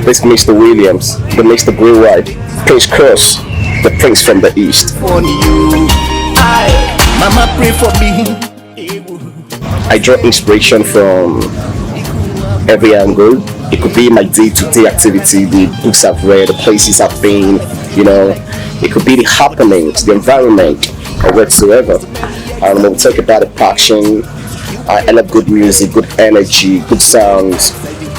This Mr. Williams, the Mr. Blue White, Prince Krux, the Prince from the East. Mama pray for me. I draw inspiration from every angle. It could be my day-to-day activity, the books I've read, the places I've been, you know. It could be the happenings, the environment, or whatsoever. We'll talk about the passion. I love good music, good energy, good sounds.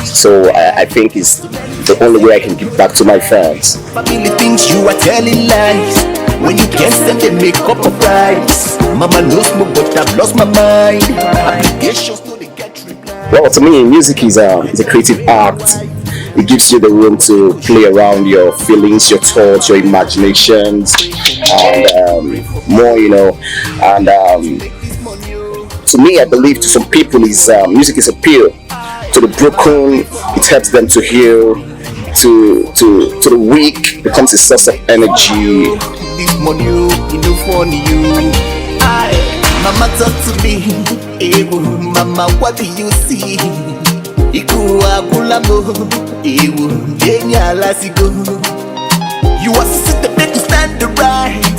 So I think it's the only way I can give back to my fans. Family thinks you are telling lies. When you can't send them make up a price. Mama knows me, but I've lost my mind. Applications to the get reply. Well, to me, music is a creative act. It gives you the room to play around your feelings, your thoughts, your imaginations, and more, you know. And to me, I believe to some people, is music is a pill. To the broken, it helps them to heal. To the weak, becomes a source of energy. This money, you know, funny you. Mama talk to me. Mama, what do you see? You are sit the bed to stand the right.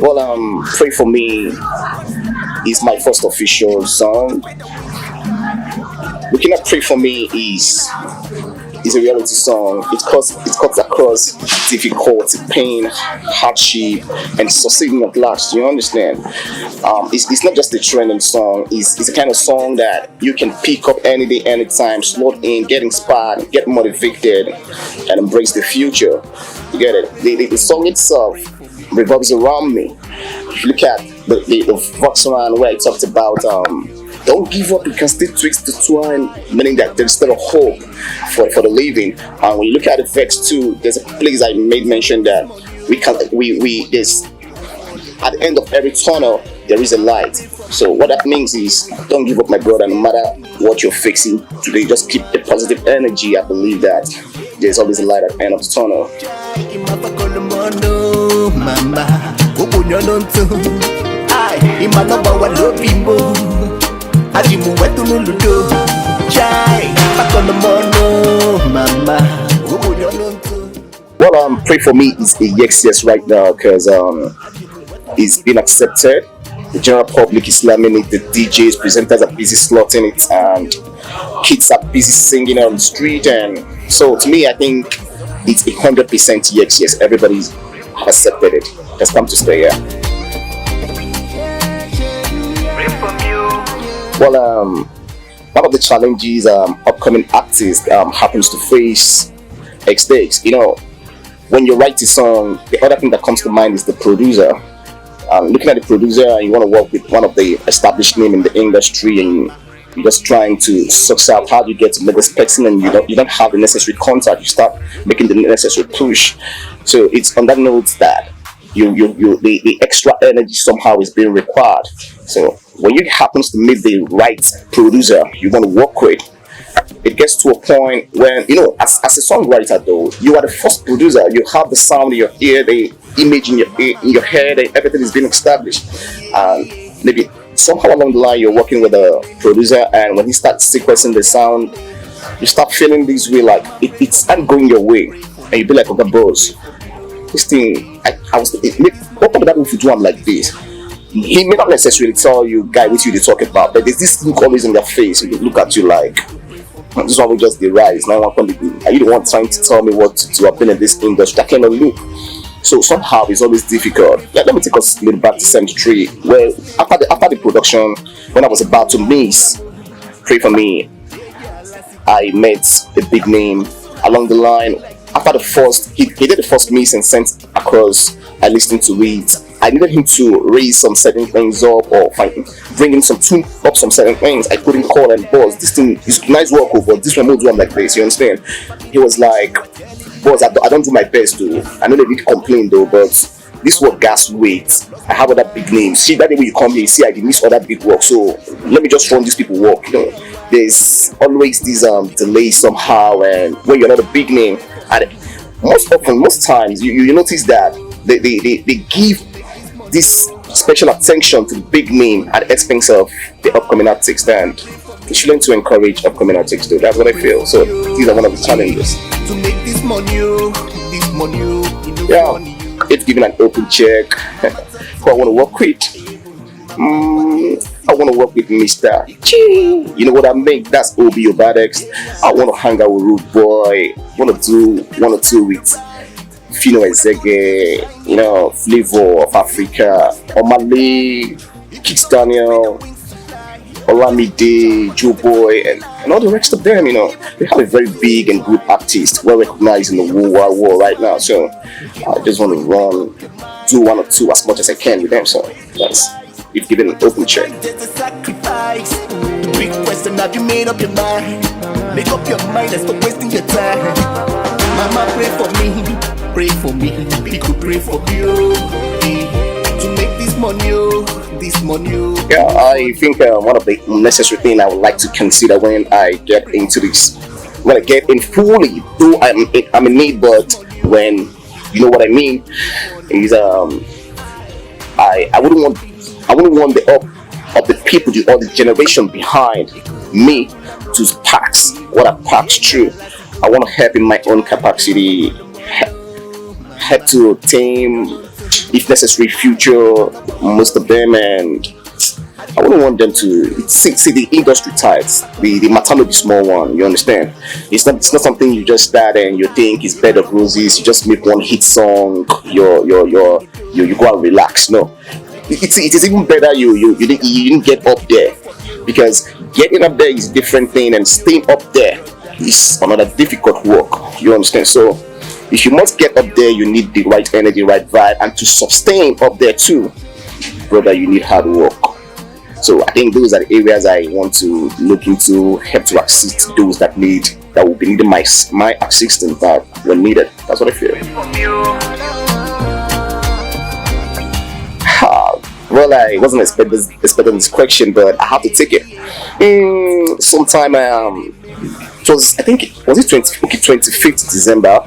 Well, Pray For Me is my first official song. Looking at Pray For Me is a reality song. It cuts across difficulty, pain, hardship, and succeeding at last. You understand? It's not just a trending song. It's a kind of song that you can pick up any day, anytime, slot in, get inspired, get motivated, and embrace the future. You get it? The song itself revolves around me. If you look at the verse around where I talked about don't give up, you can still twist the twine, meaning that there's still a hope for the living. And when you look at the verse 2, there's a place I made mention that there's at the end of every tunnel there is a light. So what that means is, don't give up, my brother, no matter what you're facing today, just keep the positive energy. I believe that there's always a light at the end of the tunnel. Well, Pray For Me is a yes right now, because it's been accepted. The general public is slamming it. The DJs, presenters are busy slotting it, and kids are busy singing on the street. And so, to me, I think it's 100% yes. Everybody's accepted it. It's come to stay. Yeah. Well, one of the challenges upcoming artists happens to face X-Days. You know, when you write a song, the other thing that comes to mind is the producer. Looking at the producer, you want to work with one of the established name in the industry, and you're just trying to suss out how do you get to make this person, and you don't have the necessary contact. You start making the necessary push. So it's on that note that the extra energy somehow is being required. So when you happens to meet the right producer you want to work with, it gets to a point when, you know, as a songwriter though, you are the first producer. You have the sound in your ear, the image in your head, and everything is being established. And maybe somehow along the line you're working with a producer, and when he starts sequencing the sound, you start feeling this way, like it's not going your way, and you be like, okay, bros, this thing, what would happen if you do one like this? He may not necessarily tell you, guy, what you talk about, but there's this look always in their face. They look at you like, this one will just the rise. Now, are you the one trying to tell me what to do? I've been in this industry. That kind of look. So somehow it's always difficult. Let me take us a little back to 73, where after the production, when I was about to miss Pray For Me, I met a big name along the line. After the first, he did the first mix and sent across. I listened to it. I needed him to raise some certain things up, or bring in some tune up some certain things. I couldn't call and boss, this thing is nice work, but this one will do like this. You understand? He was like, boss, I don't do my best though. I know they did complain though, but this work gas weight. I have other big names. See, that day when you come here, you see I did miss other big work. So let me just run these people work. You know, there's always these delays somehow, and when you're not a big name, and most times you notice that they give this special attention to the big name at the expense of the upcoming artists. And you should learn to encourage upcoming artists too. That's what I feel. So these are one of the challenges. To make this money, Yeah, if given an open check, who I want to work with. I want to work with Mr. G. You know what I mean? That's Obi Obadex. I want to hang out with Rude Boy. Want to do 1 or 2 with Fino Ezege, you know, Flavor of Africa, Omale, Kicks Daniel, Olamide, Joe Boy, and all the rest of them. You know, they have a very big and good artist, well recognized in the whole wide world right now. So I just want to do 1 or 2 as much as I can with them. So that's if given an open check. The big question, have you made up your mind? Make up your mind and stop wasting your time. Mama, pray for me, pray for me. People pray for you. To make this money, Yeah, I think one of the necessary things I would like to consider when I get into this, when I get in fully, though I'm in need, but when you know what I mean, is I wouldn't want the of the people, or the generation behind me to pass what I passed through. I want to help in my own capacity, help to attain, if necessary, future most of them, and I wouldn't want them to see the industry types, the matano, the small one. You understand? It's not something you just start and you think is bed of roses. You just make one hit song, you go and relax. No. It is even better you didn't get up there, because getting up there is a different thing and staying up there is another difficult work. You understand? So if you must get up there, you need the right energy, right vibe, and to sustain up there too, brother, you need hard work. So I think those are the areas I want to look into, help to assist those that will be needing my assistance when needed. That's what I feel. Well, I wasn't expecting this question, but I have to take it. Sometime, it was, I think, was it 25th December?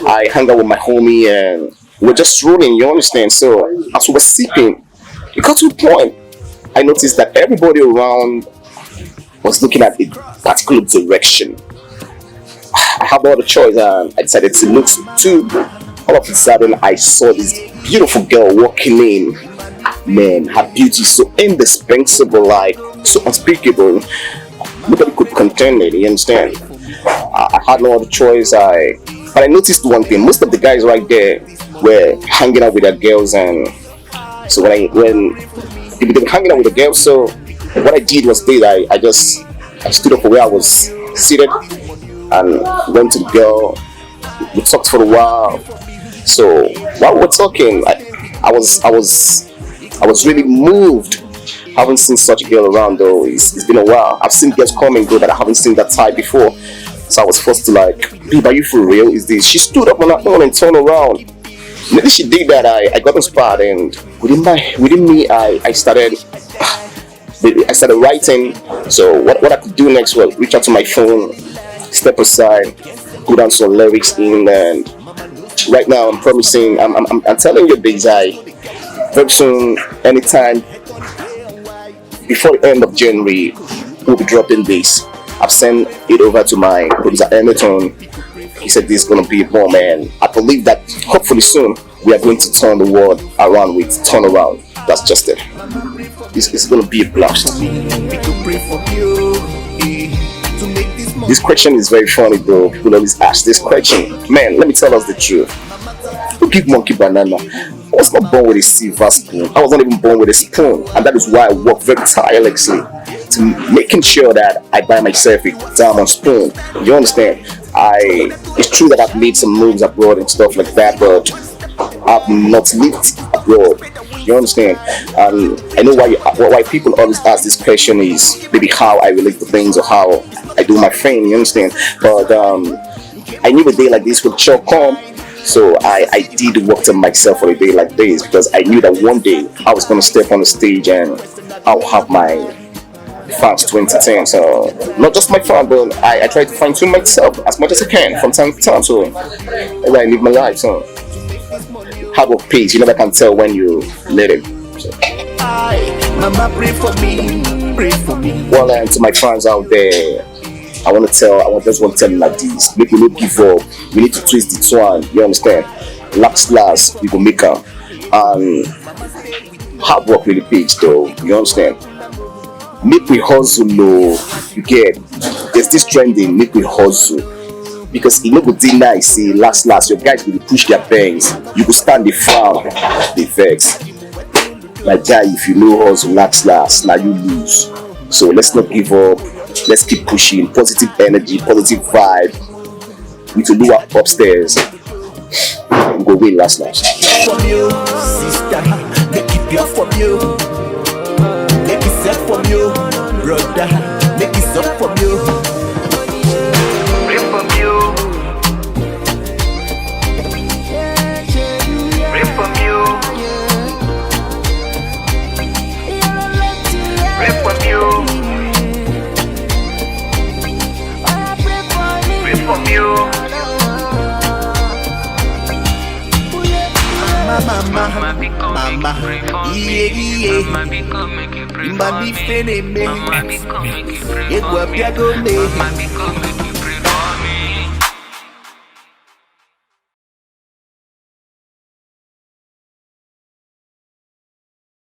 I hung out with my homie and we're just rolling. You understand? So as we were sipping, it got to a point. I noticed that everybody around was looking at a particular direction. I had no other choice, and I decided to look too. All of a sudden, I saw this beautiful girl walking in. Man, her beauty is so indispensable, like so unspeakable. Nobody could contain it. You understand? I had no other choice. But I noticed one thing: most of the guys right there were hanging out with their girls, and so when they were hanging out with the girls, so what I did was I stood up from where I was seated and went to the girl. We talked for a while. So while we're talking, I was really moved. I haven't seen such a girl around though. It's been a while. I've seen girls come and go, but I haven't seen that type before. So I was forced to like, babe, are you for real? Is this? She stood up on her own and turned around. Maybe she did that. I got inspired, and within me, I started writing. So what I could do next was reach out to my phone, step aside, put down some lyrics in, and right now I'm promising. I'm telling you this. Very soon, anytime before the end of January, we'll be dropping this. I've sent it over to my producer Emerton. He said this is going to be a bomb, and I believe that hopefully soon we are going to turn the world around with turnaround. That's just it. It's going to be a blast. This question is very funny though. People always ask this question. Man, let me tell us the truth. Who give monkey banana? I was not born with a silver spoon. I was not even born with a spoon, and that is why I work very tirelessly to making sure that I buy myself a diamond spoon. You understand? It's true that I've made some moves abroad and stuff like that, but I've not lived abroad. You understand? I know why people always ask this question is maybe how I relate to things or how I do my thing. You understand? But I knew a day like this would sure come. So I did work to myself for a day like this, because I knew that one day I was going to step on the stage and I'll have my fans 2010. So not just my fan, but I try to fine tune myself as much as I can from time to time. So as I live my life. So hard work pays. You never can tell when you let it. So. Mama, pray for me. pray for me. Well, to my fans out there, I just want to tell you like this: make you not give up. We need to twist the twine. You understand? Last, we go make her. And hard work really pays, though. You understand? Make we hustle, no. You get? There's this trending. Make we hustle. Because it no go dey nice say last your guys will push their bangs, you go stand the frown, the vex. My guy, if you know hustle last now you lose. So let's not give up, let's keep pushing, positive energy, positive vibe. We to do our upstairs, we go win last. From you, sister, make it pure from you. Make it set from you, brother, make it up from you. Mama, yeah. Mbano fene me, Ebogu me.